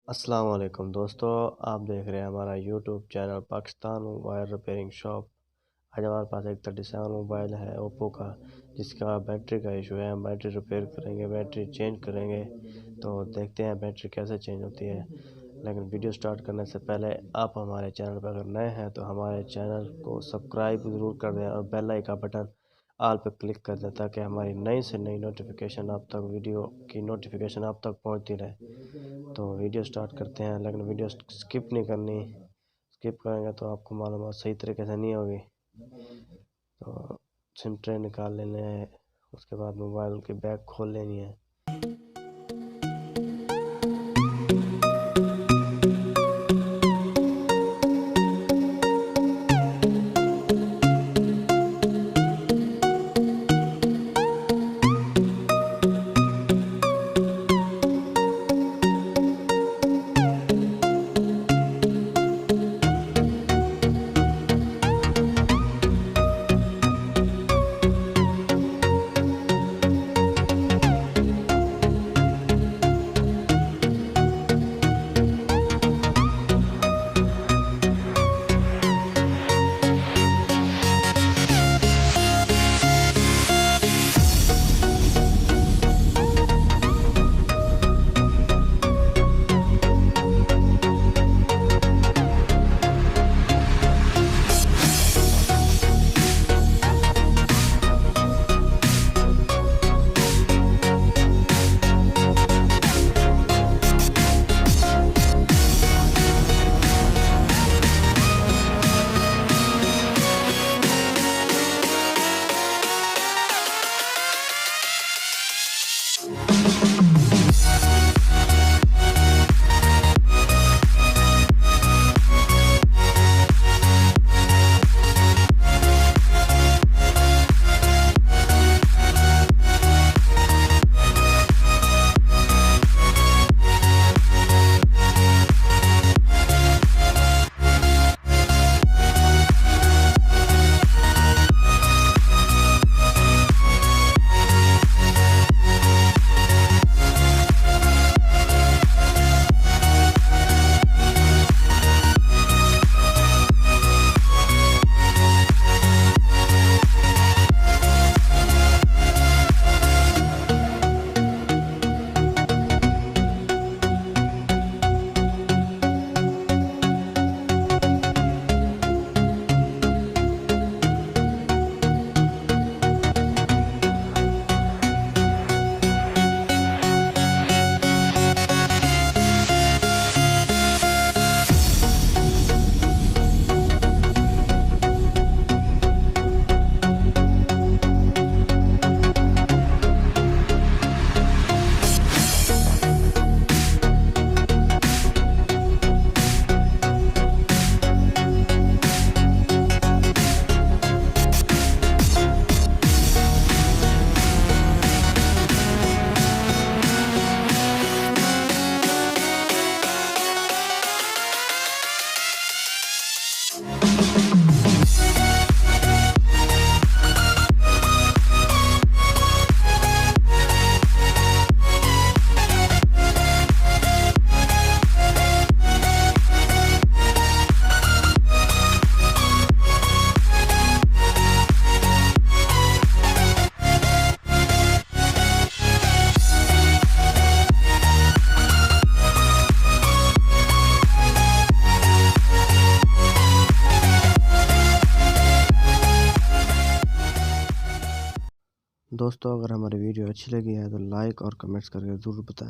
अस्सलाम वालेकुम दोस्तों, आप देख रहे हैं हमारा YouTube channel Pakistan mobile repairing shop. आज हमारे पास एक 37 मोबाइल है ओप्पो का, जिसका बैटरी का इशू है। हम बैटरी रिपेयर करेंगे, बैटरी चेंज करेंगे। तो देखते हैं बैटरी कैसे चेंज होती है। लेकिन वीडियो स्टार्ट करने से पहले आप हमारे चैनल पर अगर नए हैं तो हमारे चैनल को सब्सक्राइब ज़रूर कर दें और बेल आइकन का बटन ऑल पर क्लिक कर दें, ताकि हमारी नई से नई नोटिफिकेशन आप तक वीडियो की नोटिफिकेशन आप तक पहुंचती रहे। तो वीडियो स्टार्ट करते हैं, लेकिन वीडियो स्किप नहीं करनी। स्किप करेंगे तो आपको मालूमात सही तरीके से नहीं होगी। तो सिम ट्रे निकाल लेने हैं, उसके बाद मोबाइल की बैग खोल लेनी है। दोस्तों, अगर हमारी वीडियो अच्छी लगी है तो लाइक और कमेंट्स करके ज़रूर बताएं।